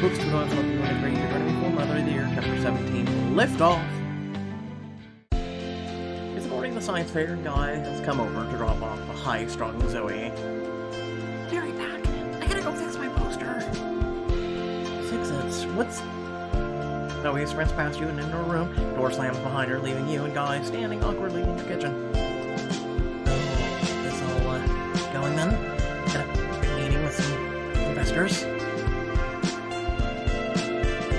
Hooks to Noise, hope you enjoy your journey for Mother of the Year, Chapter 17, Liftoff! It's the morning of the science fair, and Guy has come over to drop off a high-strung Zoe. Be right back. I gotta go fix my poster. Fix it? What's... Zoe sprints past you and into her room. Door slams behind her, leaving you and Guy standing awkwardly in your kitchen. Oh, it's all, going then? Got a big meeting with some investors?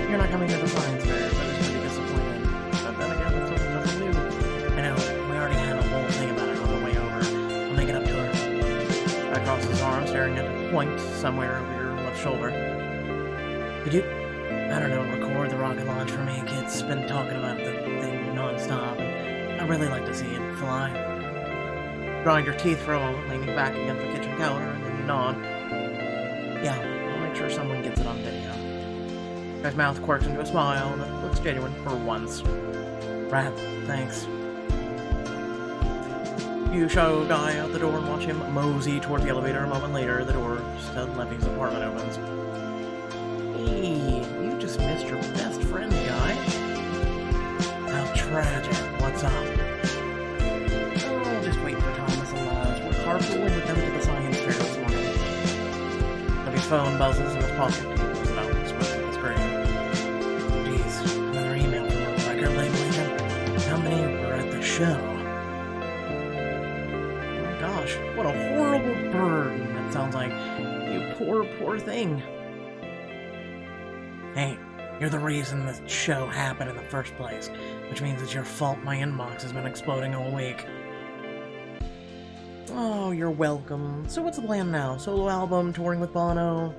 You're not coming to the science fair, but it's pretty disappointed. But then again, that's nothing new. I know, we already had a whole thing about it on the way over. I'll make it up to her. I cross his arm, staring at a point somewhere over your left shoulder. Could you, I don't know, record the rocket launch for me? Kid's been talking about the thing non-stop, and I'd really like to see it fly. Grind your teeth for a moment, leaning back against the kitchen counter, and then you nod. Yeah, I'll make sure someone gets it on video. Guy's mouth quirks into a smile that looks genuine for once. Rat, thanks. You show Guy out the door and watch him mosey toward the elevator. A moment later, the door to Levy's apartment opens. Hey, you just missed your best friend, Guy. How tragic. What's up? Oh, just waiting for Thomas and Laz. We're carpooling with them to the science fair this morning. Levy's phone buzzes in his pocket. He pulls it out and squints at the screen. Jeez, another email from a record label agent. How many were at the show? Oh gosh, what a horrible burden that sounds like. You poor, poor thing. Hey, you're the reason the show happened in the first place, which means it's your fault my inbox has been exploding all week. Oh, you're welcome. So what's the plan now? Solo album, touring with Bono?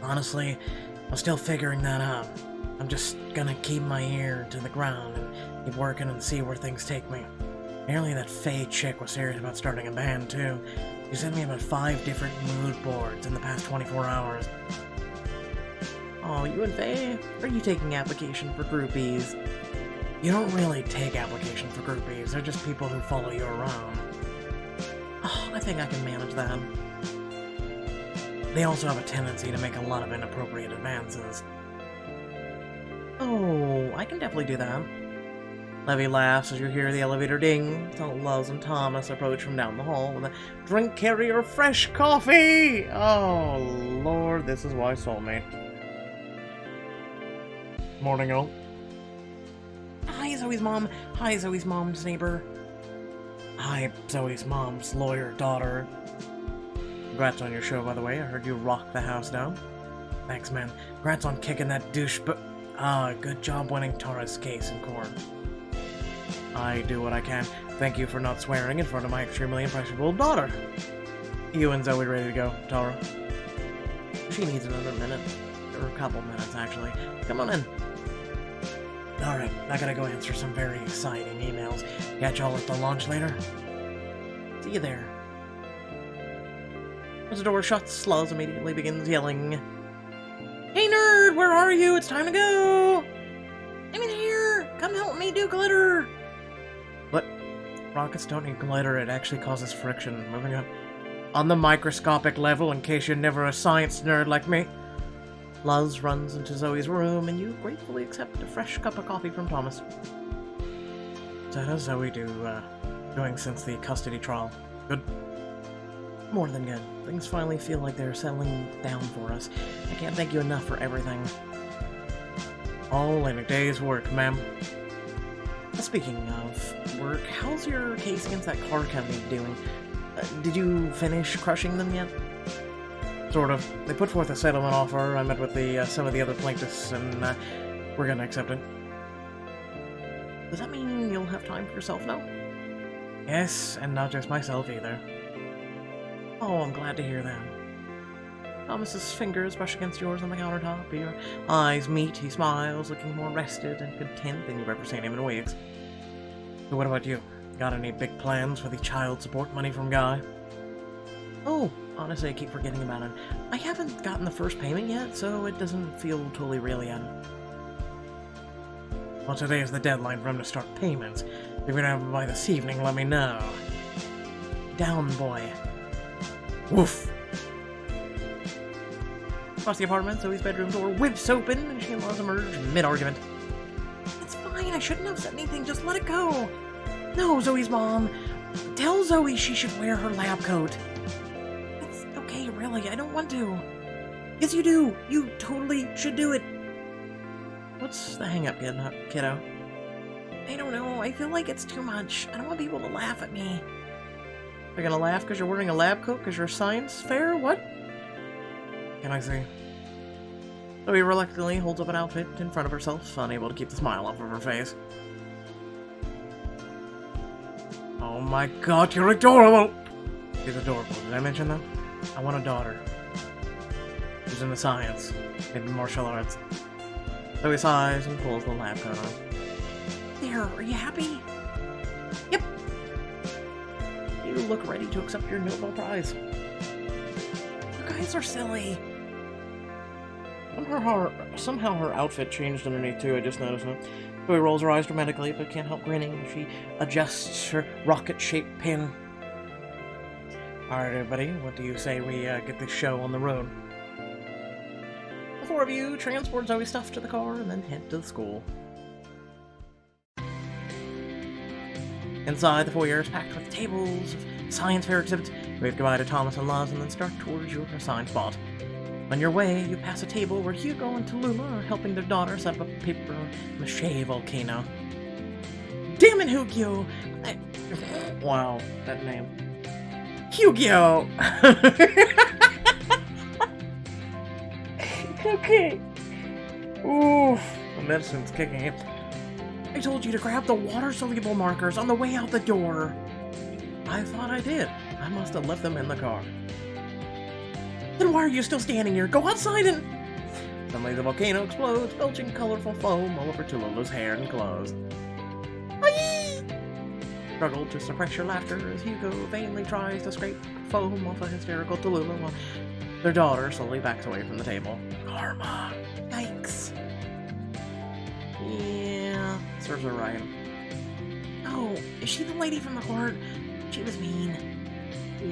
Honestly, I'm still figuring that out. I'm just gonna keep my ear to the ground and keep working and see where things take me. Apparently that Faye chick was serious about starting a band too. She sent me about 5 different mood boards in the past 24 hours. Oh, you and Faye? Are you taking application for groupies? You don't really take application for groupies. They're just people who follow you around. Oh, I think I can manage that. They also have a tendency to make a lot of inappropriate advances. Oh, I can definitely do that. Levy laughs as you hear the elevator ding. Luz and Thomas approach from down the hall with a drink carrier of fresh coffee! Oh, Lord, this is why soulmate. Morning, all. Hi, Zoe's mom. Hi, Zoe's mom's neighbor. Hi, Zoe's mom's lawyer daughter. Congrats on your show, by the way. I heard you rocked the house down. Thanks, man. Congrats on kicking that douche, but... good job winning Tara's case in court. I do what I can. Thank you for not swearing in front of my extremely impressionable daughter. You and Zoe ready to go, Tara? She needs another minute. Or a couple minutes, actually. Come on in. Alright, I gotta go answer some very exciting emails. Catch y'all at the launch later. See you there. As the door shuts, Luz immediately begins yelling, Hey nerd, where are you? It's time to go! I'm in here! Come help me do glitter! But rockets don't need glitter, it actually causes friction. Moving up on the microscopic level, in case you're never a science nerd like me. Luz runs into Zoe's room, and you gratefully accept a fresh cup of coffee from Thomas. So how's Zoe doing since the custody trial? Good? More than good. Things finally feel like they're settling down for us. I can't thank you enough for everything. All in a day's work, ma'am. Speaking of work, how's your case against that car company doing? Did you finish crushing them yet? Sort of. They put forth a settlement offer. I met with some of the other plaintiffs, and we're gonna accept it. Does that mean you'll have time for yourself now? Yes, and not just myself either. Oh, I'm glad to hear that. Thomas's fingers brush against yours on the countertop. Your eyes meet. He smiles, looking more rested and content than you've ever seen him in weeks. So what about you? Got any big plans for the child support money from Guy? Oh, honestly, I keep forgetting about it. I haven't gotten the first payment yet, so it doesn't feel totally real yet. Well, today is the deadline for him to start payments. If you don't have it by this evening, let me know. Down, boy. Woof. Across the apartment, Zoe's bedroom door whips open, and she and Laz emerge mid-argument. It's fine, I shouldn't have said anything, just let it go. No, Zoe's mom. Tell Zoe she should wear her lab coat. It's okay, really, I don't want to. Yes, you do. You totally should do it. What's the hang-up, kiddo? I don't know, I feel like it's too much. I don't want people to laugh at me. They're gonna laugh because you're wearing a lab coat because you're science fair? What? Can I see? Zoe reluctantly holds up an outfit in front of herself, unable to keep the smile off of her face. Oh my god, you're adorable! She's adorable. Did I mention that? I want a daughter. She's into science, maybe martial arts. Zoe sighs and pulls the lab coat on. There, are you happy? Yep. You look ready to accept your Nobel Prize. You guys are silly. Somehow her outfit changed underneath too, I just noticed it. Zoe rolls her eyes dramatically, but can't help grinning as she adjusts her rocket-shaped pin. Alright everybody, what do you say we get this show on the road? The four of you transport Zoe's stuff to the car and then head to the school. Inside, the foyer is packed with tables of science fair exhibits. Wave goodbye to Thomas and Laz and then start towards your assigned spot. On your way, you pass a table where Hugo and Tallulah are helping their daughter set up a paper-mache volcano. Damn it, Hugo! Wow, that name. Hugo! Okay. Oof, the medicine's kicking in. I told you to grab the water-soluble markers on the way out the door. I thought I did. I must have left them in the car. Then why are you still standing here? Go outside and... Suddenly the volcano explodes, belching colorful foam all over Tallulah's hair and clothes. Aye! Struggle to suppress your laughter as Hugo vainly tries to scrape foam off a hysterical Tallulah while their daughter slowly backs away from the table. Karma. Yikes. Yeah, serves her right. Oh, is she the lady from the court? She was mean.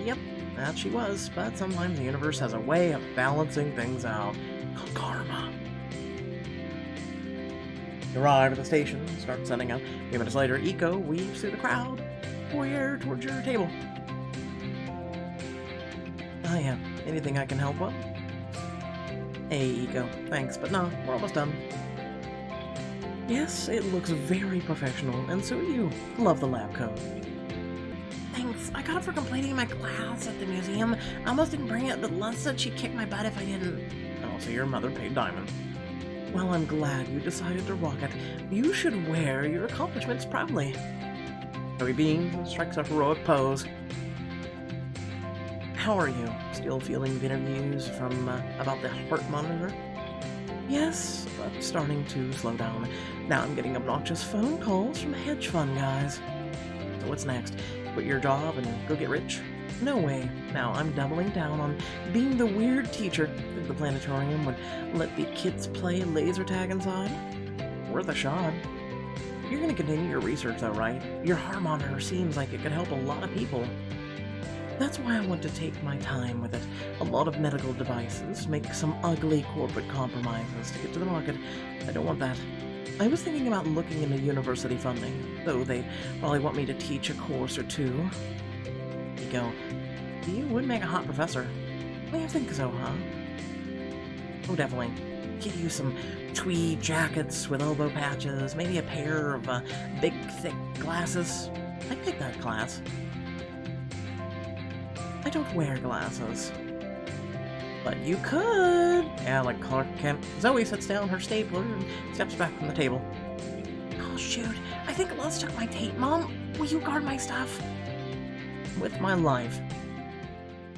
Yep, that she was, but sometimes the universe has a way of balancing things out. Karma. You arrive at the station, start setting up. A few minutes later, Eco weaves through the crowd, foyer towards your table. Oh yeah, anything I can help with? Hey, Eco, thanks, but no, we're almost done. Yes, it looks very professional, and so do you. Love the lab coat. Thanks, I got it for completing my class at the museum. I almost didn't bring it, but Luz said she'd kick my butt if I didn't. Oh, so your mother paid diamond. Well, I'm glad you decided to rock it. You should wear your accomplishments proudly. Zoe beams and strikes a heroic pose. How are you? Still feeling bitter news from about the heart monitor? Yes, but starting to slow down. Now I'm getting obnoxious phone calls from hedge fund guys. So what's next? Quit your job and go get rich? No way. Now I'm doubling down on being the weird teacher that the Planetarium would let the kids play laser tag inside. Worth a shot. You're gonna continue your research though, right? Your heart monitor seems like it could help a lot of people. That's why I want to take my time with it. A lot of medical devices make some ugly corporate compromises to get to the market. I don't want that. I was thinking about looking into university funding, though they probably want me to teach a course or two. You go, you would make a hot professor. Well, you think so, huh? Oh, definitely. Get you some tweed jackets with elbow patches, maybe a pair of big, thick glasses. I'd take that class. I don't wear glasses. But you could! Yeah, like Clark Kent. Zoe sets down her stapler and steps back from the table. Oh shoot, I think Luz took my tape. Mom, will you guard my stuff? With my life.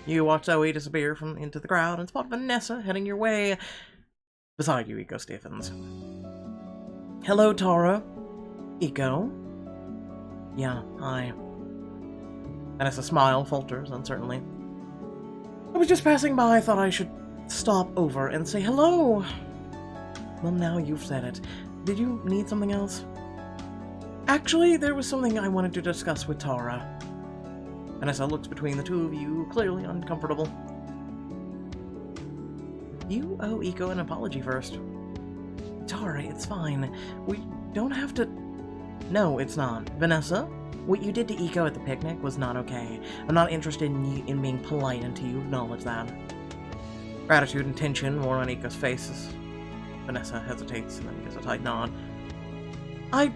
You watch Zoe disappear into the crowd and spot Vanessa heading your way. Beside you, Eco stiffens. Hello, Tara. Eco? Yeah, hi. Vanessa's smile falters uncertainly. I was just passing by, thought I should stop over and say hello. Well, now you've said it. Did you need something else? Actually, there was something I wanted to discuss with Tara. Vanessa looks between the two of you, clearly uncomfortable. You owe Eco an apology first. It's alright, it's fine. We don't have to... No, it's not. Vanessa, what you did to Eco at the picnic was not okay. I'm not interested in being polite until you acknowledge that. Gratitude and tension more on Eco's faces. Vanessa hesitates and then gives a tight nod. I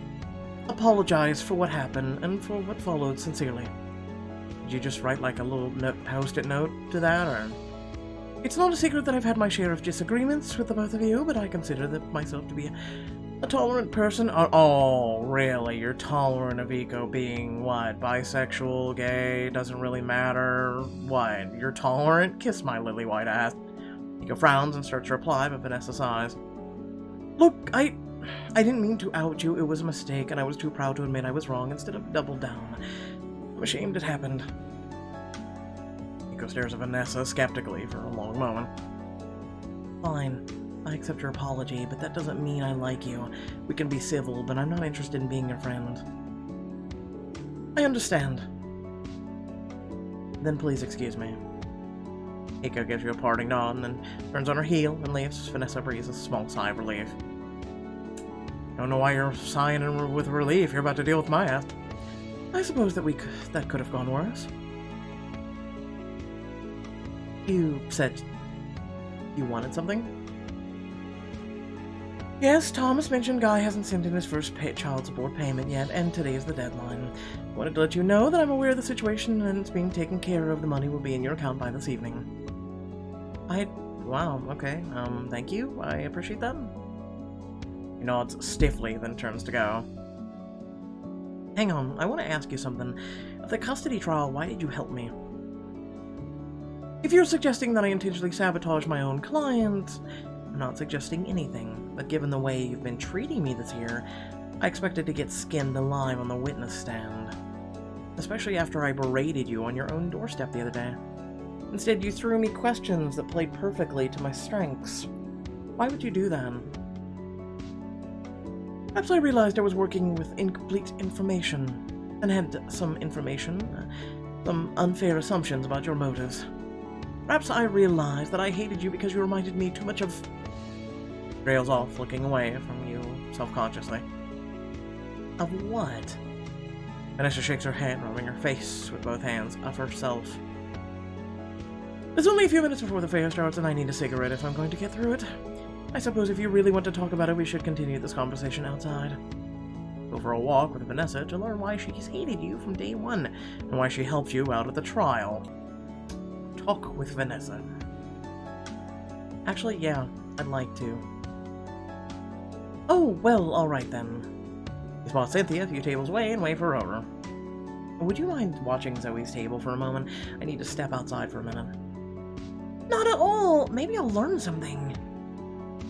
apologize for what happened and for what followed sincerely. Did you just write like a little post-it note to that, or...? It's not a secret that I've had my share of disagreements with the both of you, but I consider myself to be a tolerant person. Oh, really? You're tolerant of Eco being, what, bisexual, gay, doesn't really matter? What, you're tolerant? Kiss my lily white ass. Eco frowns and starts to reply, but Vanessa sighs. Look, I didn't mean to out you. It was a mistake, and I was too proud to admit I was wrong instead of double down. I'm ashamed it happened. Eco stares at Vanessa skeptically for a long moment. Fine. I accept your apology, but that doesn't mean I like you. We can be civil, but I'm not interested in being your friend. I understand. Then please excuse me. Eiko gives you a parting nod and then turns on her heel and leaves. Vanessa breathes a small sigh of relief. Don't know why you're sighing with relief. You're about to deal with my ass. I suppose that that could have gone worse. You said you wanted something? Yes, Thomas mentioned Guy hasn't sent in his first child support payment yet, and today is the deadline. I wanted to let you know that I'm aware of the situation and it's being taken care of. The money will be in your account by this evening. Wow, okay. Thank you. I appreciate that. He nods stiffly, then turns to go. Hang on, I want to ask you something. At the custody trial, why did you help me? If you're suggesting that I intentionally sabotage my own client, I'm not suggesting anything, but given the way you've been treating me this year, I expected to get skinned alive on the witness stand. Especially after I berated you on your own doorstep the other day. Instead, you threw me questions that played perfectly to my strengths. Why would you do that? Perhaps I realized I was working with incomplete information, and had some unfair assumptions about your motives. Perhaps I realized that I hated you because you reminded me too much of... Trails off, looking away from you self-consciously. Of what? Vanessa shakes her head, rubbing her face with both hands of herself. There's only a few minutes before the fair starts, and I need a cigarette if I'm going to get through it. I suppose if you really want to talk about it, we should continue this conversation outside. Go for a walk with Vanessa to learn why she's hated you from day one, and why she helped you out at the trial. Talk with Vanessa. Actually, yeah, I'd like to. Oh, well, alright then. You spot Cynthia a few tables away and wave her over. Would you mind watching Zoe's table for a moment? I need to step outside for a minute. Not at all! Maybe I'll learn something.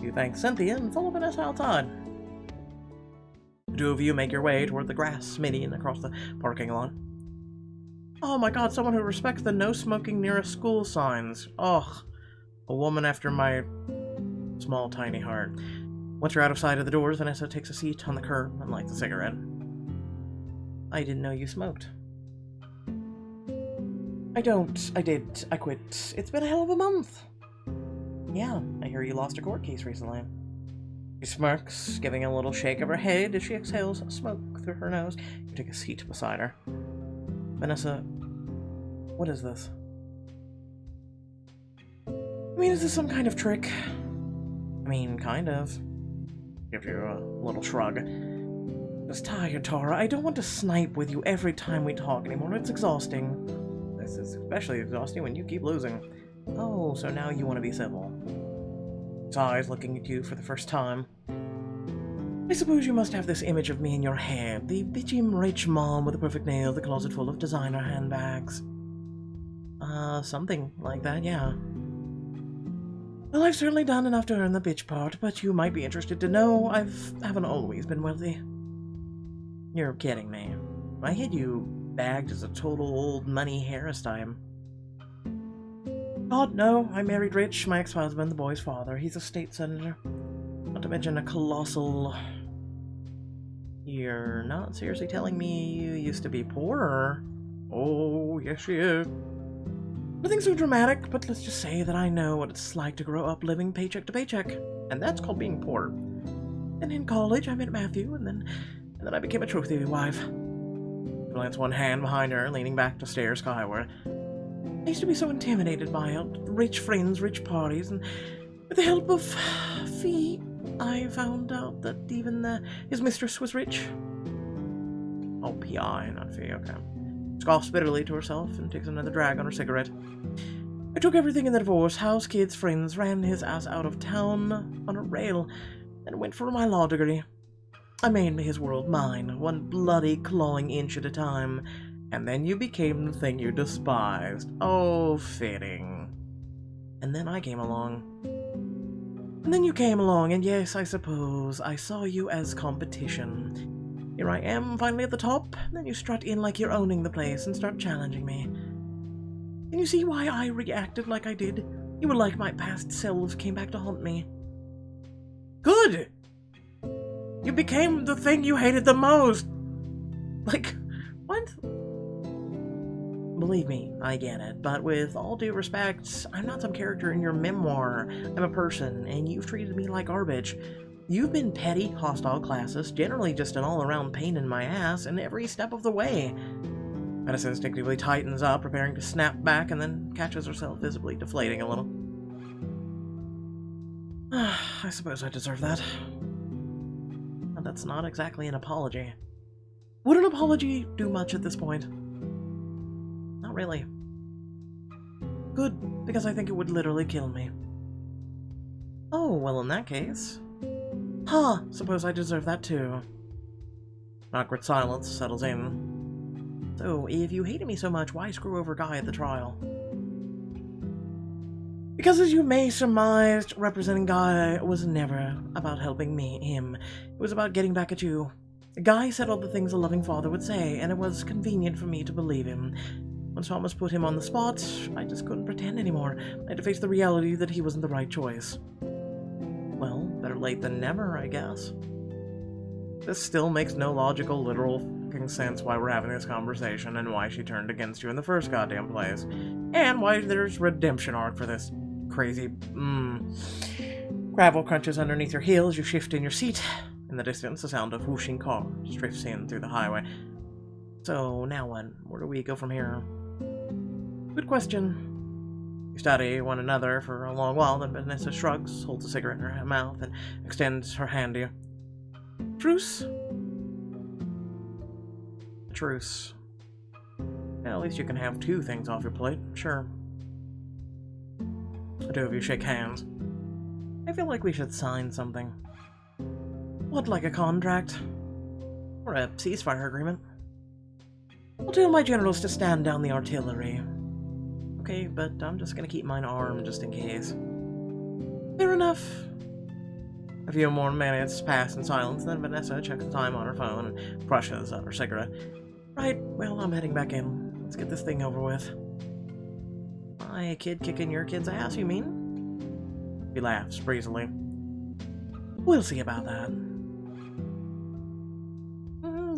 You thank Cynthia and follow Vanessa outside. The two of you make your way toward the grass median across the parking lot. Oh my god, someone who respects the no smoking near a school signs. Ugh. A woman after my small tiny heart. Once you're out of sight of the doors, Vanessa takes a seat on the curb and lights a cigarette. I didn't know you smoked. I did. I quit. It's been a hell of a month. Yeah, I hear you lost a court case recently. She smirks, giving a little shake of her head as she exhales smoke through her nose. You take a seat beside her. Vanessa, what is this? I mean, is this some kind of trick? I mean, kind of. Gives you a little shrug. Just tired, Tara. I don't want to snipe with you every time we talk anymore. It's exhausting. This is especially exhausting when you keep losing. Oh, so now you want to be civil. His eyes looking at you for the first time. I suppose you must have this image of me in your head. The bitchy rich mom with a perfect nail, the closet full of designer handbags. Something like that, yeah. Well, I've certainly done enough to earn the bitch part, but you might be interested to know I haven't always been wealthy. You're kidding me. I had you bagged as a total old money hairstyle. God, no. I married rich, my ex-husband, the boy's father. He's a state senator. Not to mention a colossal... You're not seriously telling me you used to be poorer? Oh, yes she is. Nothing so dramatic, but let's just say that I know what it's like to grow up living paycheck to paycheck, and that's called being poor. And in college, I met Matthew, and then I became a trophy wife. She plants one hand behind her, leaning back to stare skyward. I used to be so intimidated by it. Rich friends, rich parties, and with the help of Fee, I found out that even his mistress was rich. Oh, P.I., not Fee, okay. Scoffs bitterly to herself and takes another drag on her cigarette. I took everything in the divorce, house, kids, friends, ran his ass out of town on a rail, and went for my law degree. I made his world mine, one bloody clawing inch at a time, and then you became the thing you despised. Oh, fitting. And then I came along. And then you came along, and yes, I suppose I saw you as competition. Here I am, finally at the top, and then you strut in like you're owning the place and start challenging me. Can you see why I reacted like I did? You were like my past selves came back to haunt me. Good! You became the thing you hated the most! Like, what? Believe me, I get it, but with all due respect, I'm not some character in your memoir. I'm a person, and you've treated me like garbage. You've been petty, hostile, classist, generally just an all-around pain in my ass in every step of the way. Vanessa instinctively tightens up, preparing to snap back, and then catches herself visibly deflating a little. I suppose I deserve that. But that's not exactly an apology. Would an apology do much at this point? Not really. Good, because I think it would literally kill me. Oh, well in that case... Huh, suppose I deserve that too. Awkward silence settles in. So, if you hated me so much, why screw over Guy at the trial? Because as you may surmise, representing Guy was never about helping him. It was about getting back at you. Guy said all the things a loving father would say, and it was convenient for me to believe him. When Thomas put him on the spot, I just couldn't pretend anymore. I had to face the reality that he wasn't the right choice. Well, better late than never, I guess. This still makes no logical, literal fucking sense why we're having this conversation and why she turned against you in the first goddamn place. And why there's redemption arc for this crazy, Gravel crunches underneath your heels, you shift in your seat. In the distance, the sound of whooshing cars drifts in through the highway. So, now what? Where do we go from here? Good question. We study one another for a long while, then Vanessa shrugs, holds a cigarette in her mouth, and extends her hand to you. Truce? A truce. Well, at least you can have two things off your plate, sure. The two of you shake hands. I feel like we should sign something. What, like a contract? Or a ceasefire agreement? I'll tell my generals to stand down the artillery. Okay, but I'm just gonna keep mine armed just in case. Fair enough. A few more minutes pass in silence, then Vanessa checks the time on her phone and brushes on her cigarette. Right, well, I'm heading back in. Let's get this thing over with. My kid kicking your kid's ass, you mean? He laughs breezily. We'll see about that.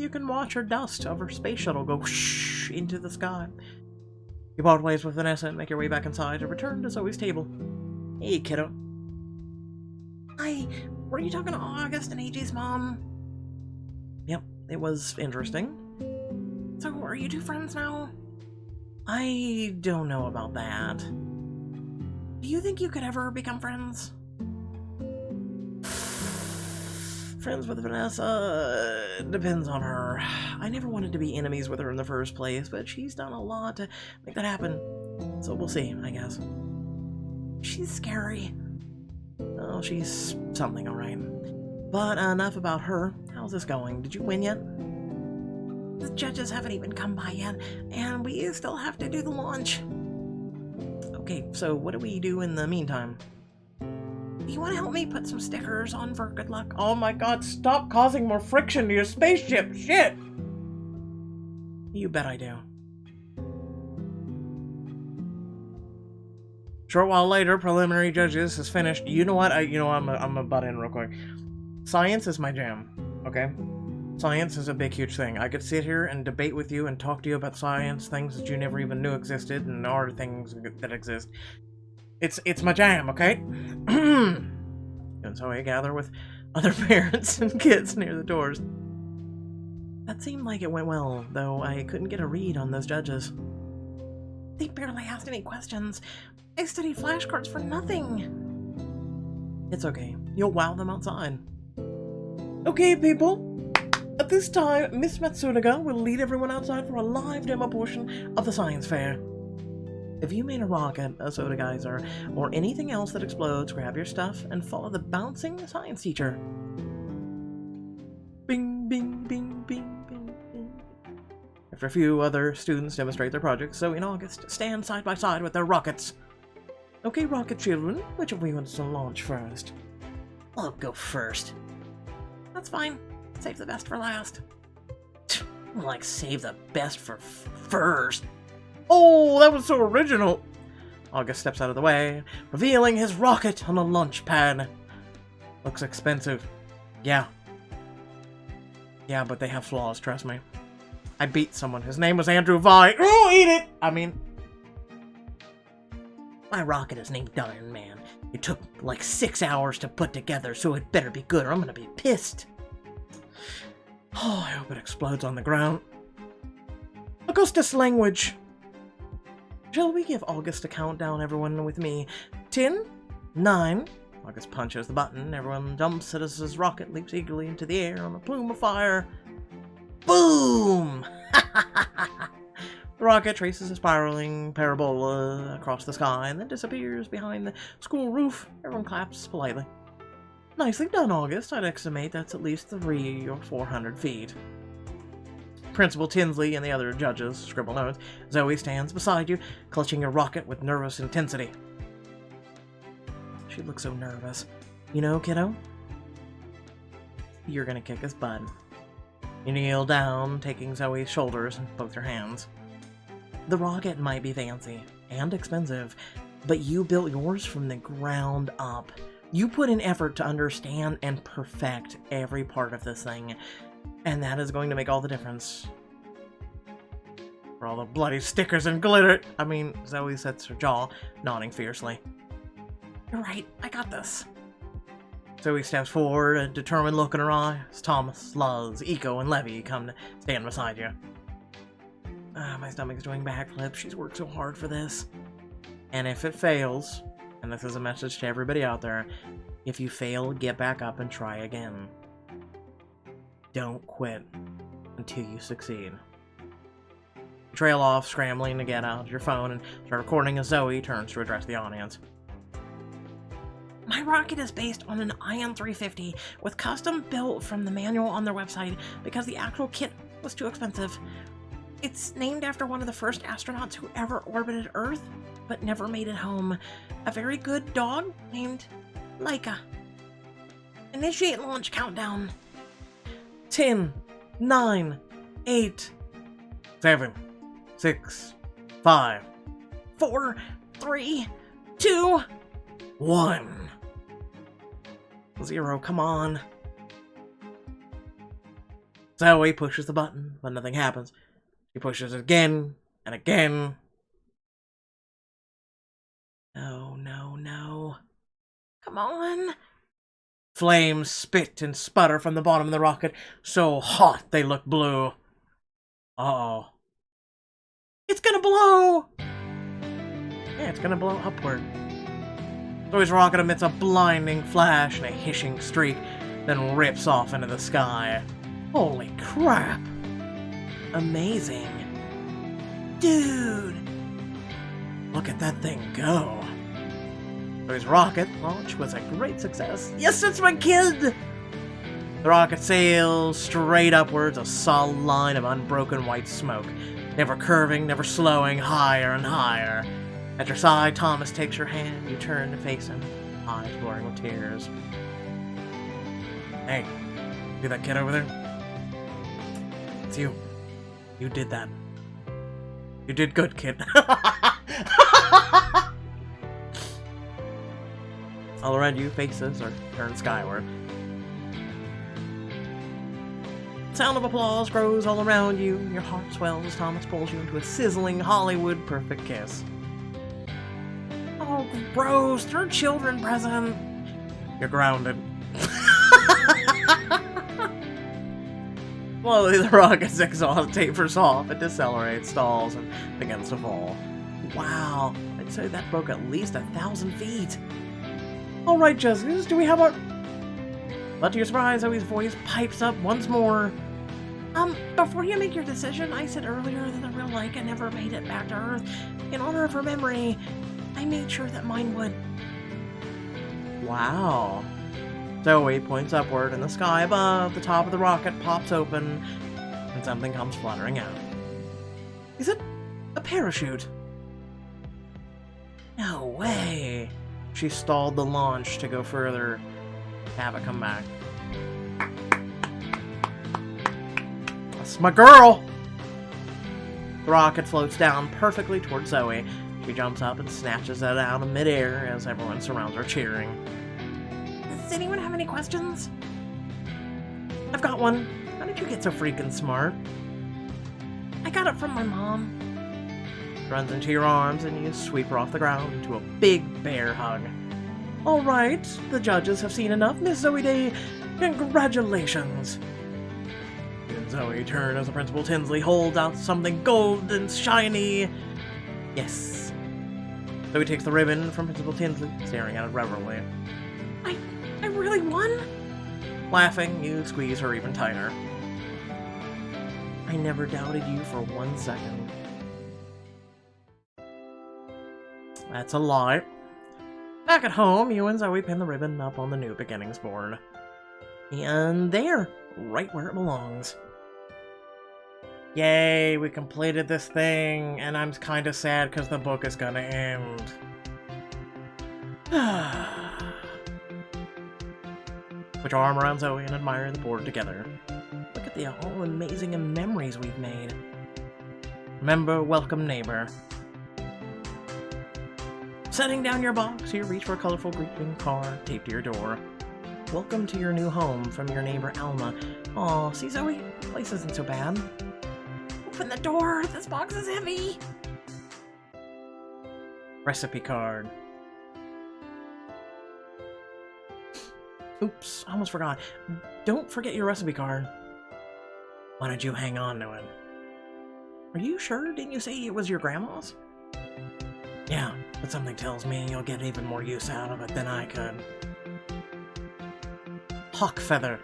You can watch her dust of her space shuttle go whoosh into the sky. You part ways with Vanessa and make your way back inside to return to Zoe's table. Hey, kiddo. Hi, were you talking to August and AJ's mom? Yep, it was interesting. So, are you two friends now? I don't know about that. Do you think you could ever become friends? Friends with Vanessa depends on her. I never wanted to be enemies with her in the first place, but she's done a lot to make that happen. So we'll see, I guess. She's scary. Oh, she's something, alright. But enough about her. How's this going? Did you win yet? The judges haven't even come by yet, and we still have to do the launch. Okay, so what do we do in the meantime? Do you want to help me put some stickers on for good luck? Oh my god, stop causing more friction to your spaceship! Shit! You bet I do. Short while later, preliminary judges has finished. You know what? I'm gonna butt in real quick. Science is my jam, okay? Science is a big, huge thing. I could sit here and debate with you and talk to you about science, things that you never even knew existed, and are things that exist. It's my jam, okay? And so I gather with other parents and kids near the doors. That seemed like it went well, though I couldn't get a read on those judges. They barely asked any questions. I studied flashcards for nothing. It's okay. You'll wow them outside. Okay, people. At this time, Miss Matsunaga will lead everyone outside for a live demo portion of the science fair. If you made a rocket, a soda geyser, or anything else that explodes, grab your stuff and follow the bouncing science teacher. Bing, bing, bing, bing, bing, bing. After a few other students demonstrate their projects, Zoe and August stand side by side with their rockets. Okay, rocket children, which of you wants to launch first? I'll go first. That's fine. Save the best for last. Like, save the best for first. Oh, that was so original. August steps out of the way, revealing his rocket on a launch pad. Looks expensive. Yeah. Yeah, but they have flaws, trust me. I beat someone. His name was Andrew Vine. Oh, eat it! I mean... My rocket is named Iron Man. It took like 6 hours to put together, so it better be good or I'm gonna be pissed. Oh, I hope it explodes on the ground. Augustus language. Shall we give August a countdown, everyone, with me? 10, 9... August punches the button. Everyone jumps as his rocket leaps eagerly into the air on a plume of fire. Boom! The rocket traces a spiraling parabola across the sky and then disappears behind the school roof. Everyone claps politely. Nicely done, August. I'd estimate that's at least 300 or 400 feet. Principal Tinsley and the other judges scribble notes. Zoe stands beside you, clutching your rocket with nervous intensity. She looks so nervous. You know, kiddo? You're gonna kick his butt. You kneel down, taking Zoe's shoulders in both your hands. The rocket might be fancy and expensive, but you built yours from the ground up. You put in effort to understand and perfect every part of this thing, and that is going to make all the difference. For all the bloody stickers and glitter. I mean, Zoe sets her jaw, nodding fiercely. You're right, I got this. Zoe steps forward, a determined look in her eye, as Thomas, Luz, Eco, and Levy come to stand beside you. My stomach's doing backflips. She's worked so hard for this. And if it fails, and this is a message to everybody out there, if you fail, get back up and try again. Don't quit until you succeed. You trail off, scrambling to get out your phone and start recording as Zoe turns to address the audience. My rocket is based on an Ion 350 with custom built from the manual on their website because the actual kit was too expensive. It's named after one of the first astronauts who ever orbited Earth, but never made it home. A very good dog named Laika. Initiate launch countdown. 10, 9, 8, 7, 6, 5, 4, 3, 2, 1. 0, come on. Zoe pushes the button, but nothing happens. She pushes it again and again. No, no, no. Come on. Flames spit and sputter from the bottom of the rocket, so hot they look blue. Uh-oh. It's gonna blow! Yeah, it's gonna blow upward. Zoe's rocket emits a blinding flash and a hissing streak, then rips off into the sky. Holy crap! Amazing. Dude! Look at that thing go. Zoe's rocket launch was a great success. Yes, it's my kid! The rocket sails straight upwards, a solid line of unbroken white smoke. Never curving, never slowing, higher and higher. At your side, Thomas takes your hand. You turn to face him, eyes blurring with tears. Hey, see that kid over there? It's you. You did that. You did good, kid. All around you, faces are turned skyward. Sound of applause grows all around you. Your heart swells as Thomas pulls you into a sizzling Hollywood perfect kiss. Oh, gross, third children present. You're grounded. Slowly, the rocket's exhaust tapers off, it decelerates, stalls, and begins to fall. Wow, I'd say that broke at least 1,000 feet. Alright, Justice, do we have our... But to your surprise, Zoe's voice pipes up once more. Before you make your decision, I said earlier that the real Laika never made it back to Earth. In honor of her memory, I made sure that mine would. Wow. Zoe points upward, and the sky above the top of the rocket pops open, and something comes fluttering out. Is it a parachute? No way. She stalled the launch to go further. Have it come back. That's my girl! The rocket floats down perfectly towards Zoe. She jumps up and snatches it out of midair as everyone surrounds her cheering. Does anyone have any questions? I've got one. How did you get so freaking smart? I got it from my mom. She runs into your arms and you sweep her off the ground into a big bear hug. Alright, the judges have seen enough. Miss Zoe Day, congratulations! You and Zoe turn as the Principal Tinsley holds out something gold and shiny. Yes. Zoe takes the ribbon from Principal Tinsley, staring at it reverently. I really won? Laughing, you squeeze her even tighter. I never doubted you for 1 second. That's a lie. Back at home, you and Zoe pin the ribbon up on the New Beginnings board. And there, right where it belongs. Yay, we completed this thing, and I'm kinda sad because the book is gonna end. Put your arm around Zoe and admire the board together. Look at the all amazing memories we've made. Remember, welcome neighbor. Setting down your box, you reach for a colorful greeting card taped to your door. Welcome to your new home from your neighbor Alma. Aw, see Zoe? The place isn't so bad. Open the door, this box is heavy. Recipe card. Oops, I almost forgot. Don't forget your recipe card. Why don't you hang on to it? Are you sure? Didn't you say it was your grandma's? Yeah, but something tells me you'll get even more use out of it than I could. Hawk feather.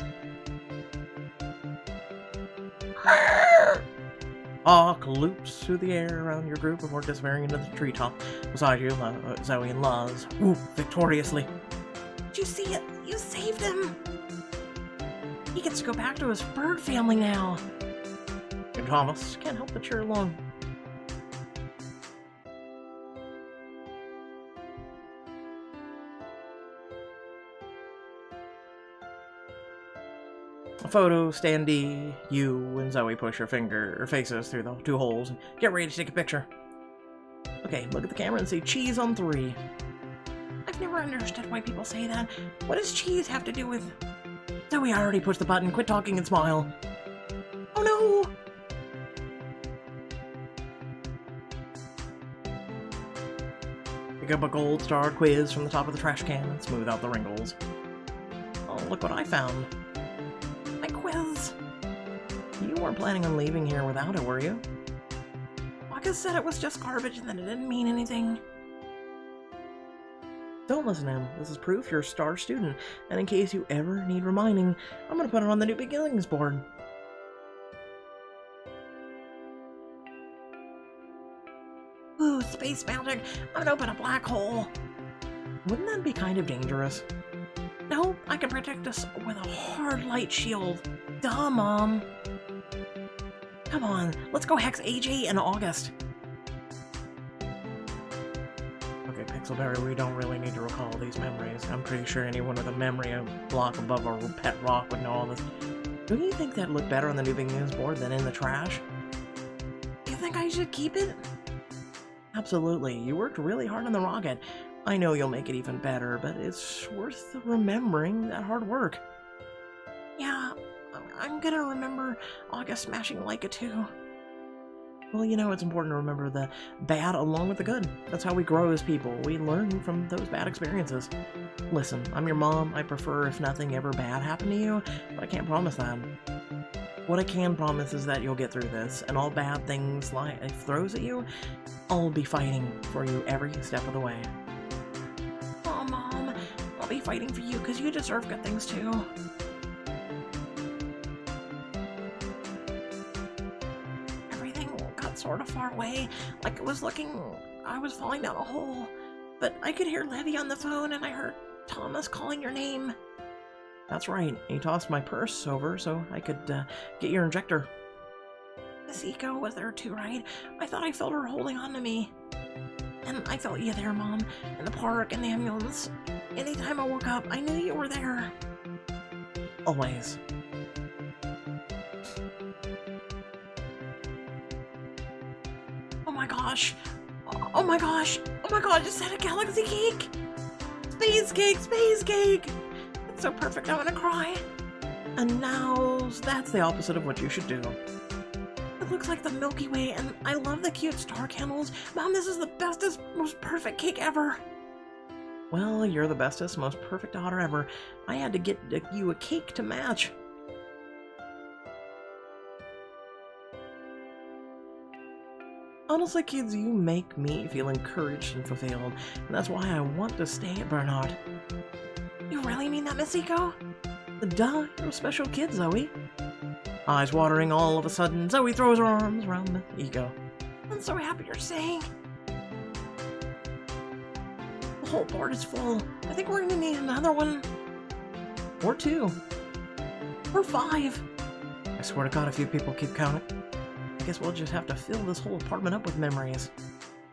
Hawk loops through the air around your group before disappearing into the treetop. Beside you, Zoe and Luz whoop victoriously. Did you see it? You saved him! He gets to go back to his bird family now. And Thomas can't help but cheer along. A photo standee, you and Zoe push your faces through the 2 holes and get ready to take a picture. Okay, look at the camera and say cheese on 3. I've never understood why people say that. What does cheese have to do with... Zoe, I already pushed the button. Quit talking and smile. Oh no! Pick up a gold star quiz from the top of the trash can and smooth out the wrinkles. Oh, look what I found. My quiz. You weren't planning on leaving here without it, were you? Waka said it was just garbage and that it didn't mean anything. Don't listen to him. This is proof you're a star student, and in case you ever need reminding, I'm gonna put it on the New Beginnings board. Ooh, space magic! I'm gonna open a black hole! Wouldn't that be kind of dangerous? No, I can protect us with a hard light shield. Duh, Mom! Come on, let's go hex AJ in August. Okay, Pixelberry, we don't really need to recall these memories. I'm pretty sure anyone with a memory a block above a pet rock would know all this. Don't you think that'd look better on the New Beginnings board than in the trash? You think I should keep it? Absolutely. You worked really hard on the rocket. I know you'll make it even better, but it's worth remembering that hard work. Yeah, I'm gonna remember August smashing Leica too. Well, you know, it's important to remember the bad along with the good. That's how we grow as people. We learn from those bad experiences. Listen, I'm your mom. I prefer if nothing ever bad happened to you, but I can't promise that. What I can promise is that you'll get through this, and all bad things life throws at you, I'll be fighting for you every step of the way. Oh, Mom, I'll be fighting for you because you deserve good things too. Sort of far away, like it was I was falling down a hole, but I could hear Levy on the phone and I heard Thomas calling your name. That's right, he tossed my purse over so I could get your injector. Miss Eco was there too, right? I thought I felt her holding on to me. And I felt you there, Mom, in the park, in the ambulance. Anytime I woke up, I knew you were there. Always. Oh my gosh! Oh my gosh! Oh my god, is that a galaxy cake? Space cake! Space cake! It's so perfect, I want to cry. And now, that's the opposite of what you should do. It looks like the Milky Way, and I love the cute star candles. Mom, this is the bestest, most perfect cake ever. Well, you're the bestest, most perfect daughter ever. I had to get you a cake to match. Honestly, kids, you make me feel encouraged and fulfilled, and that's why I want to stay at Bernard. You really mean that, Miss Eco? Duh, you're a special kid, Zoe. Eyes watering all of a sudden, Zoe throws her arms around Miss Eco. I'm so happy you're staying. The whole board is full. I think we're gonna need another one. Or two. Or 5. I swear to God, if you people keep counting. I guess we'll just have to fill this whole apartment up with memories.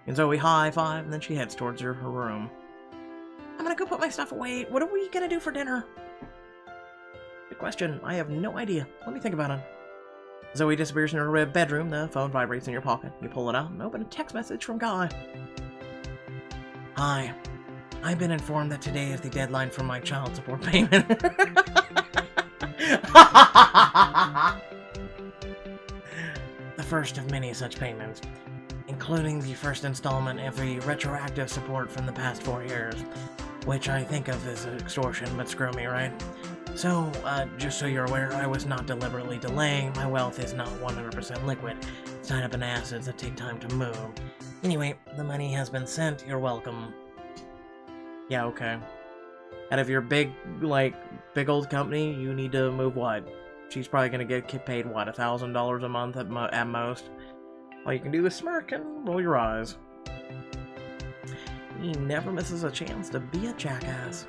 And Zoe high-five, and then she heads towards her room. I'm gonna go put my stuff away. What are we gonna do for dinner? Good question. I have no idea. Let me think about it. Zoe disappears in her bedroom. The phone vibrates in your pocket. You pull it out and open a text message from Guy. Hi. I've been informed that today is the deadline for my child support payment. The first of many such payments, including the first installment of the retroactive support from the past 4 years, which I think of as extortion, but screw me, right? So, just so you're aware, I was not deliberately delaying. My wealth is not 100% liquid. It's tied up in assets that take time to move. Anyway, the money has been sent. You're welcome. Yeah, okay. Out of your big old company, you need to move what? She's probably gonna get paid, what, $1,000 a month at most? All you can do is smirk and roll your eyes. He never misses a chance to be a jackass.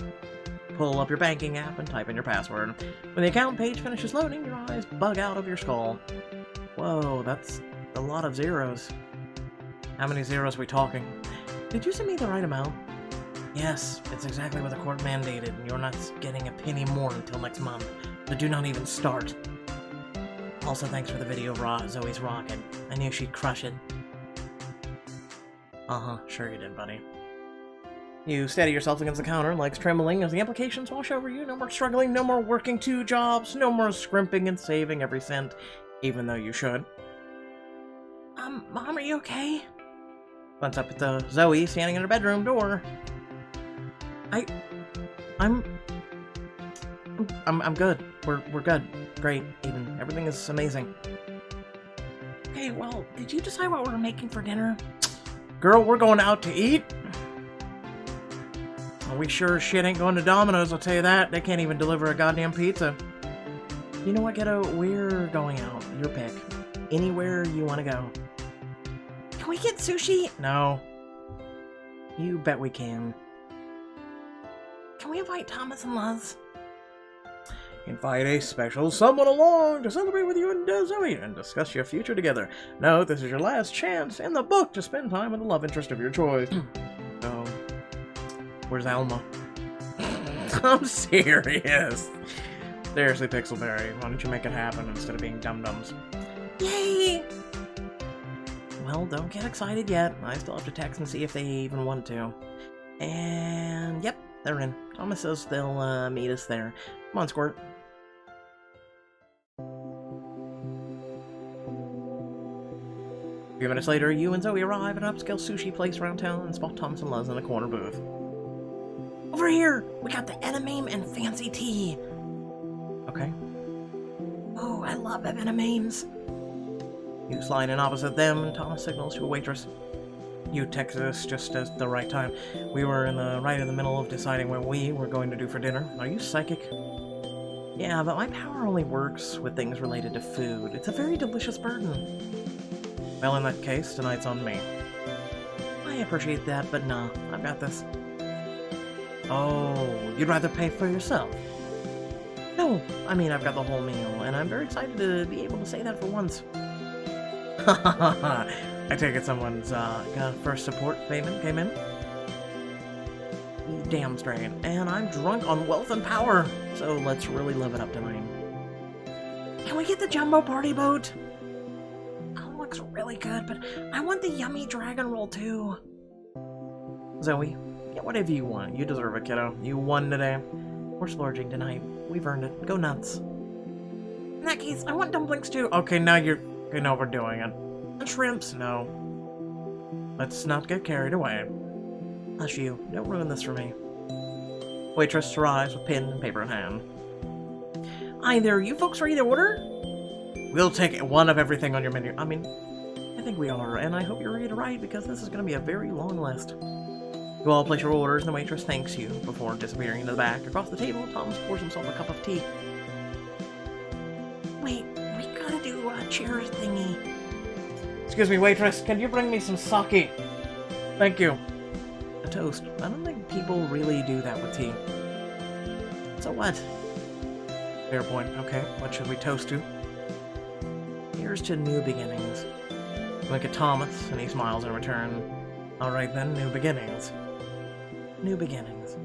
Pull up your banking app and type in your password. When the account page finishes loading, your eyes bug out of your skull. Whoa, that's a lot of zeros. How many zeros are we talking? Did you send me the right amount? Yes, it's exactly what the court mandated, and you're not getting a penny more until next month. So do not even start. Also, thanks for the video of Zoe's rocket. I knew she'd crush it. Uh-huh, sure you did, buddy. You steady yourself against the counter, legs trembling as the implications wash over you. No more struggling, no more working 2 jobs, no more scrimping and saving every cent, even though you should. Mom, are you okay? Glance up at Zoe standing in her bedroom door. I'm good. We're good. Great, even. Everything is amazing. Okay, well, did you decide what we're making for dinner? Girl, we're going out to eat. We sure as shit ain't going to Domino's, I'll tell you that. They can't even deliver a goddamn pizza. You know what, Ghetto? We're going out. Your pick. Anywhere you want to go. Can we get sushi? No. You bet we can. Can we invite Thomas and Luz? Invite a special someone along to celebrate with you and Zoe and discuss your future together. No, this is your last chance in the book to spend time with the love interest of your choice. So, where's Alma? I'm serious. Seriously, Pixelberry, why don't you make it happen instead of being dum-dums? Yay! Well, don't get excited yet. I still have to text and see if they even want to. And, yep, they're in. Thomas says they'll meet us there. Come on, Squirt. A few minutes later, you and Zoe arrive at an upscale sushi place around town and spot Thomas and Luz in the corner booth. Over here! We got the edamame and fancy tea! Okay. Oh, I love edamames. You slide in opposite them, and Thomas signals to a waitress. You texted us just at the right time. We were right in the middle of deciding what we were going to do for dinner. Are you psychic? Yeah, but my power only works with things related to food. It's a very delicious burden. Well, in that case, tonight's on me. I appreciate that, but nah, I've got this. Oh, you'd rather pay for yourself? No, I mean, I've got the whole meal, and I'm very excited to be able to say that for once. I take it someone's first support payment came in? Damn straight. And I'm drunk on wealth and power, so let's really live it up tonight. Can we get the jumbo party boat? Looks really good, but I want the yummy dragon roll too. Zoe, get whatever you want. You deserve it, kiddo. You won today. We're splurging tonight. We've earned it. Go nuts. In that case, I want dumplings too. Okay, now we're doing it. And shrimps, no. Let's not get carried away. Hush you. Don't ruin this for me. Waitress arrives with pen and paper in hand. Hi there, you folks ready to order? We'll take one of everything on your menu. I mean, I think we are, and I hope you're ready to write because this is going to be a very long list. You all place your orders, and the waitress thanks you before disappearing into the back. Across the table, Thomas pours himself a cup of tea. Wait, we gotta do a cheers thingy. Excuse me, waitress, can you bring me some sake? Thank you. A toast. I don't think people really do that with tea. So what? Fair point. Okay, what should we toast to? Here's to new beginnings. Look at Thomas, and he smiles in return. Alright then, new beginnings. New beginnings.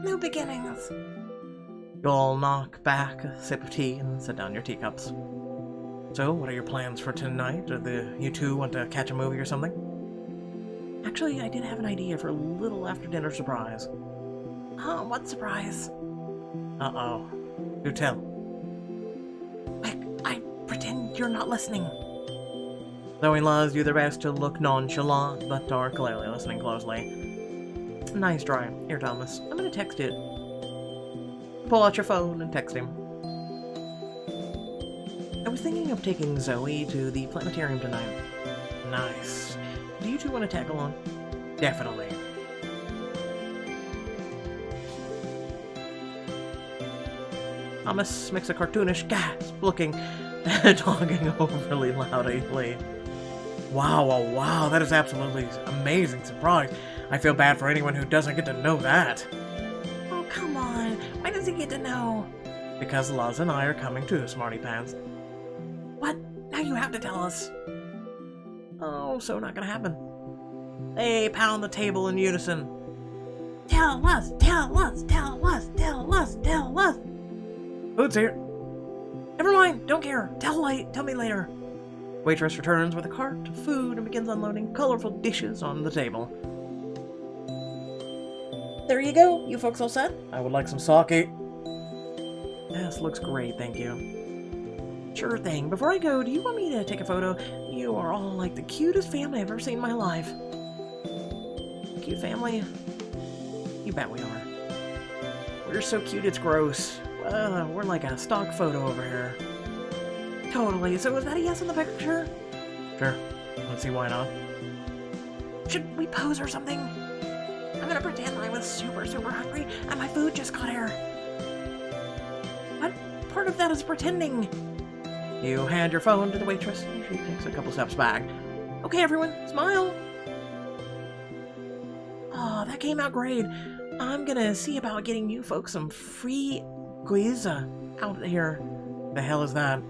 New beginnings. You all knock back a sip of tea and set down your teacups. So, what are your plans for tonight? Do you two want to catch a movie or something? Actually, I did have an idea for a little after-dinner surprise. Oh, what surprise? Uh-oh. Do tell. I pretend you're not listening. Zoe and Luz do their best to look nonchalant, but are clearly listening closely. Nice try. Here, Thomas. I'm gonna text it. Pull out your phone and text him. I was thinking of taking Zoe to the Planetarium tonight. Nice. Do you two want to tag along? Definitely. Thomas makes a cartoonish gasp, looking and talking overly loudly. Wow, that is absolutely amazing surprise. I feel bad for anyone who doesn't get to know that. Oh, come on. Why does he get to know? Because Luz and I are coming too, Smarty Pants. What? Now you have to tell us. Oh, so not gonna happen. Hey, pound the table in unison. Tell Luz, tell Luz, tell Luz, tell Luz, tell Luz. Food's here. Never mind, don't care. Tell me later. Waitress returns with a cart of food and begins unloading colorful dishes on the table. There you go. You folks all set? I would like some sake. Yes, looks great, thank you. Sure thing. Before I go, do you want me to take a photo? You are all like the cutest family I've ever seen in my life. Cute family? You bet we are. We're so cute it's gross. We're like a stock photo over here. Totally. So is that a yes on the picture? Sure. Let's see why not. Should we pose or something? I'm gonna pretend I was super hungry and my food just got here. What part of that is pretending? You hand your phone to the waitress and she takes a couple steps back. Okay, everyone, smile. Oh, that came out great. I'm gonna see about getting you folks some free quiz out here. The hell is that?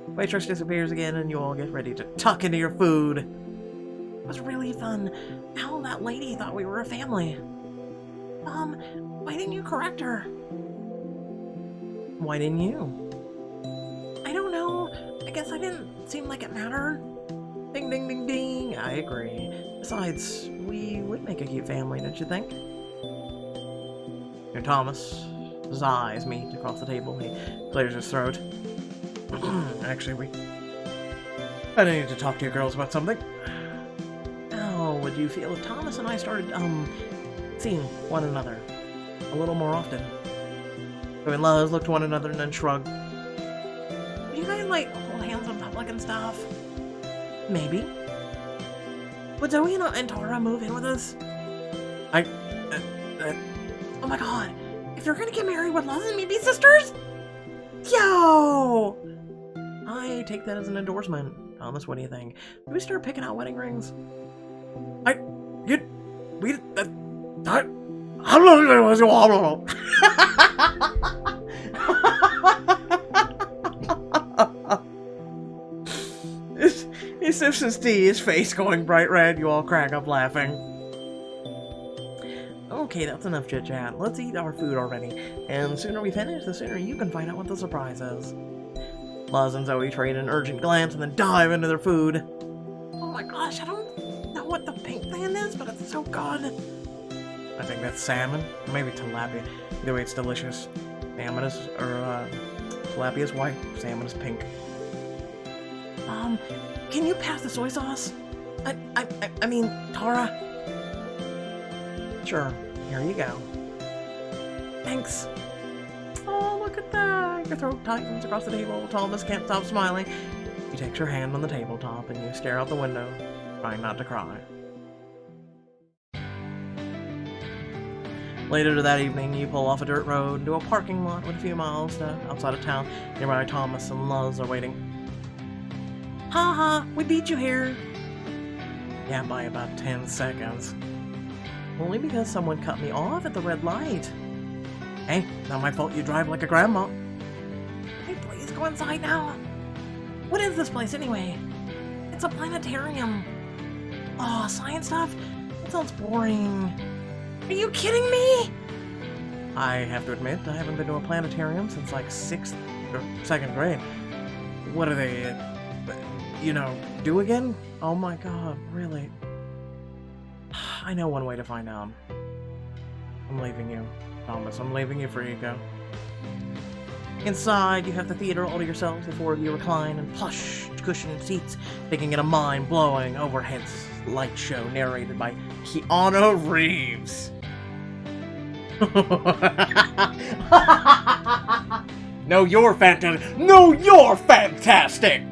Waitress disappears again and you all get ready to tuck into your food. It was really fun. Now that lady thought we were a family. Why didn't you correct her? Why didn't you? I don't know. I guess I didn't seem like it mattered. Ding, ding, ding, ding. I agree. Besides, we would make a cute family, don't you think? Here, Thomas. His eyes meet across the table. He clears his throat. Actually, I need to talk to you girls about something. How would you feel if Thomas and I started, seeing one another a little more often? So and Luz looked to one another and then shrugged. Would you guys, like, hold hands in public and stuff? Maybe. Would Zoe and Tara move in with us? Oh my god. If they're gonna get married, would Luz and me be sisters? Yo! I take that as an endorsement. Thomas, what do you think? Do we start picking out wedding rings? He sips his tea, his face going bright red. You all crack up laughing. Okay, that's enough chit-chat. Let's eat our food already. And the sooner we finish, the sooner you can find out what the surprise is. Luz and Zoe trade an urgent glance and then dive into their food. Oh my gosh, I don't know what the pink thing is, but it's so good. I think that's salmon, or maybe tilapia. Either way, it's delicious. Salmon is, tilapia is white, salmon is pink. Can you pass the soy sauce? I mean, Tara? Sure, here you go. Thanks. Oh, look at that. Your throat tightens across the table. Thomas can't stop smiling. He takes your hand on the tabletop and you stare out the window, trying not to cry. Later that evening, you pull off a dirt road into a parking lot with a few miles outside of town. Nearby, Thomas and Luz are waiting. Haha, we beat you here. Yeah, by about 10 seconds. Only because someone cut me off at the red light. Hey, not my fault you drive like a grandma. Hey, please go inside now. What is this place anyway? It's a planetarium. Oh, science stuff? That sounds boring. Are you kidding me? I have to admit, I haven't been to a planetarium since like 6th or 2nd grade. What are they, do again? Oh my god, really? I know one way to find out. I'm leaving you, Thomas. I'm leaving you for ego. Inside, you have the theater all to yourself before you recline in plush cushioned seats, taking in a mind-blowing overhead light show narrated by Keanu Reeves. No, you're fantastic! No, you're fantastic!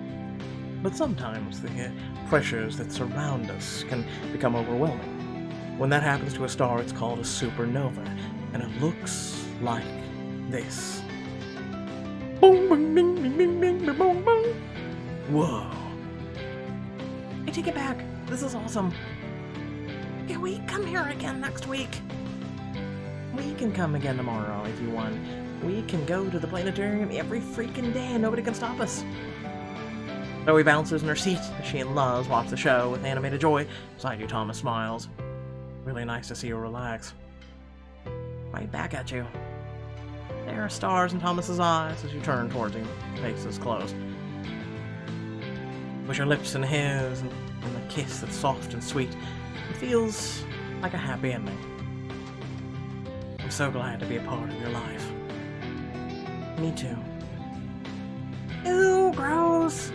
But sometimes the pressures that surround us can become overwhelming. When that happens to a star, it's called a supernova, and it looks like this. Boom, boom, bing, bing, bing, bing, boom, boom, boom. Whoa. I take it back. This is awesome. Can we come here again next week? We can come again tomorrow if you want. We can go to the planetarium every freaking day and nobody can stop us. Zoe bounces in her seat as she and Luz watch the show with animated joy. Beside you, Thomas smiles. Really nice to see you relax. Right back at you. There are stars in Thomas's eyes as you turn towards him, faces closed. With your lips in his, and the kiss that's soft and sweet, it feels like a happy ending. I'm so glad to be a part of your life. Me too. Ew, gross!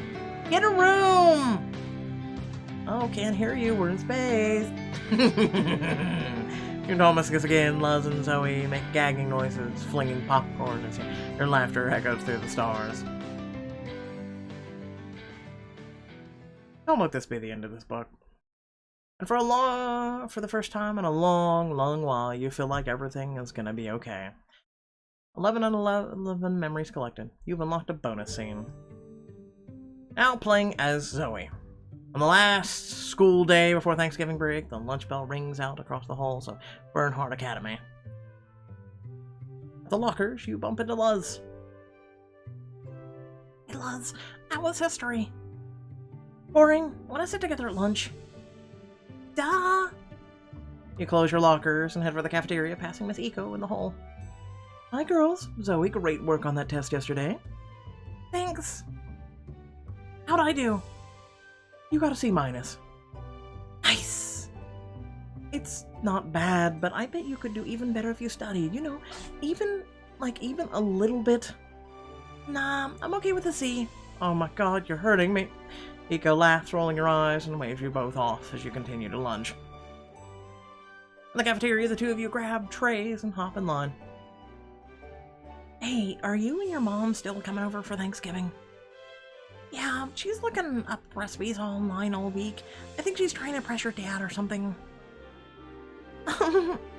Get a room! Oh, can't hear you, we're in space. You Thomas kiss again. Luz and Zoe make gagging noises, flinging popcorn as your laughter echoes through the stars. Don't let this be the end of this book. And for the first time in a long, long while, you feel like everything is gonna be okay. 11 and 11 memories collected. You've unlocked a bonus scene. Now playing as Zoe. On the last school day before Thanksgiving break, the lunch bell rings out across the halls of Bernhardt Academy. At the lockers, you bump into Luz. Hey Luz, how was history? Boring. Want to sit together at lunch? Duh! You close your lockers and head for the cafeteria, passing Miss Eco in the hall. Hi girls. Zoe, great work on that test yesterday. Thanks. How'd I do? You got a C-. Nice! It's not bad, but I bet you could do even better if you studied. Even a little bit. Nah, I'm okay with a C. Oh my god, you're hurting me. Hiko laughs, rolling her eyes, and waves you both off as you continue to lunch. In the cafeteria, the two of you grab trays and hop in line. Hey, are you and your mom still coming over for Thanksgiving? Yeah, she's looking up recipes online all week. I think she's trying to pressure Dad or something.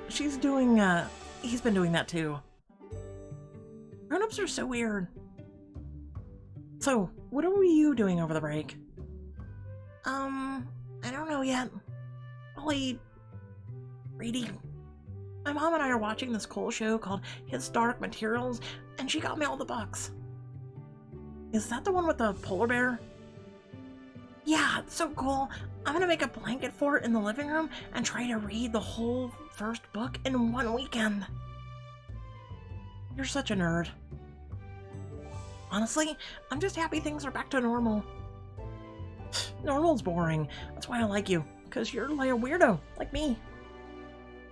She's doing, he's been doing that too. Grown-ups are so weird. So, what are you doing over the break? I don't know yet. Probably reading. My mom and I are watching this cool show called Historic Materials, and she got me all the books. Is that the one with the polar bear? Yeah, it's so cool. I'm gonna make a blanket for it in the living room and try to read the whole first book in one weekend. You're such a nerd. Honestly, I'm just happy things are back to normal. Normal's boring. That's why I like you, because you're like a weirdo, like me.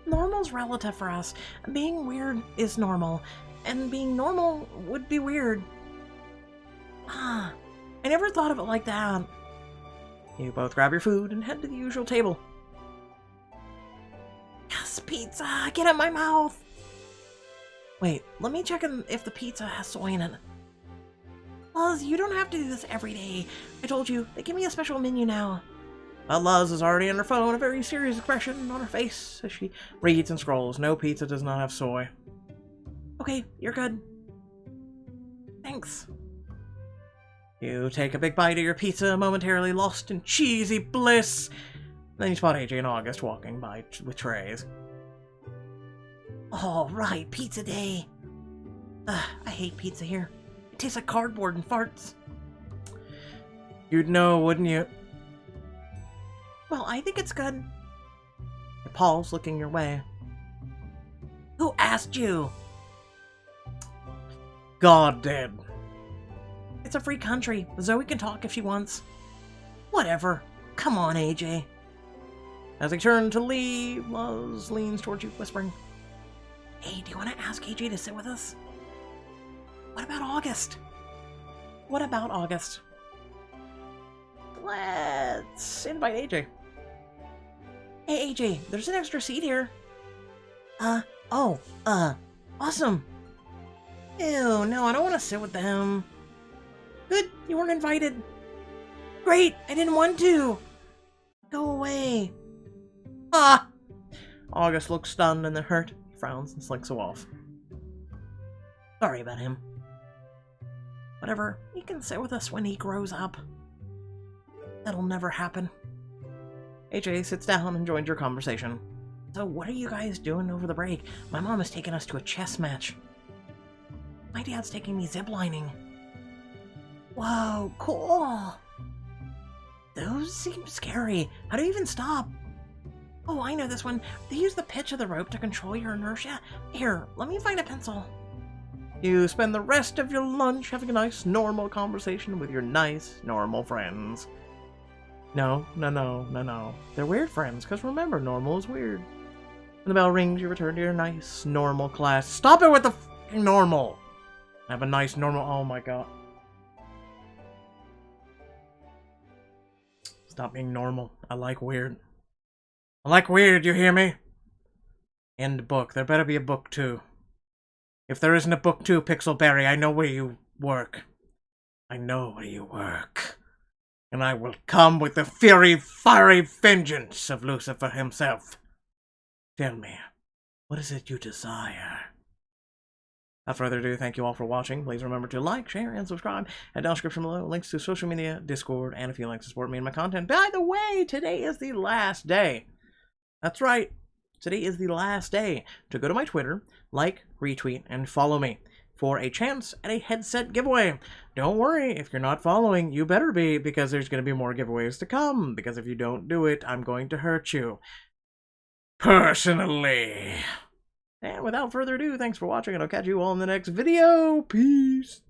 Normal's relative for us. Being weird is normal, and being normal would be weird. Ah, I never thought of it like that. You both grab your food and head to the usual table. Yes, pizza! Get in my mouth! Wait, let me check if the pizza has soy in it. Luz, you don't have to do this every day. I told you, they give me a special menu now. Luz is already on her phone, a very serious expression on her face as she reads and scrolls. No, pizza does not have soy. Okay, you're good. Thanks. You take a big bite of your pizza, momentarily lost in cheesy bliss. Then you spot AJ and August walking by with trays. All right, pizza day. I hate pizza here. It tastes like cardboard and farts. You'd know, wouldn't you? Well, I think it's good. Paul's looking your way. Who asked you? God did. It's a free country. Zoe can talk if she wants. Whatever. Come on, AJ. As they turn to leave, Luz leans towards you, whispering, Hey, do you want to ask AJ to sit with us? What about August? What about August? Let's invite AJ. Hey, AJ, there's an extra seat here. Awesome. Ew, no, I don't want to sit with them. Good, you weren't invited. Great, I didn't want to. Go away. Ah! August looks stunned and then hurt. He frowns and slinks off. Sorry about him. Whatever, he can sit with us when he grows up. That'll never happen. AJ sits down and joins your conversation. So what are you guys doing over the break? My mom is taking us to a chess match. My dad's taking me ziplining. Whoa, cool. Those seem scary. How do you even stop? Oh, I know this one. They use the pitch of the rope to control your inertia. Here, let me find a pencil. You spend the rest of your lunch having a nice, normal conversation with your nice, normal friends. No. They're weird friends, because remember, normal is weird. When the bell rings, you return to your nice, normal class. Stop it with the f***ing normal! Have a nice, normal... Oh my god. Stop being normal. I like weird. I like weird, you hear me? End book. There better be a book 2. If there isn't a book 2, Pixelberry, I know where you work. I know where you work. And I will come with the fiery vengeance of Lucifer himself. Tell me, what is it you desire? Without further ado, thank you all for watching. Please remember to like, share, and subscribe. And down in the description below, links to social media, Discord, and if you'd like to support me and my content. By the way, today is the last day. That's right. Today is the last day to go to my Twitter, like, retweet, and follow me for a chance at a headset giveaway. Don't worry, if you're not following, you better be, because there's going to be more giveaways to come, because if you don't do it, I'm going to hurt you. Personally. And without further ado, thanks for watching, and I'll catch you all in the next video. Peace.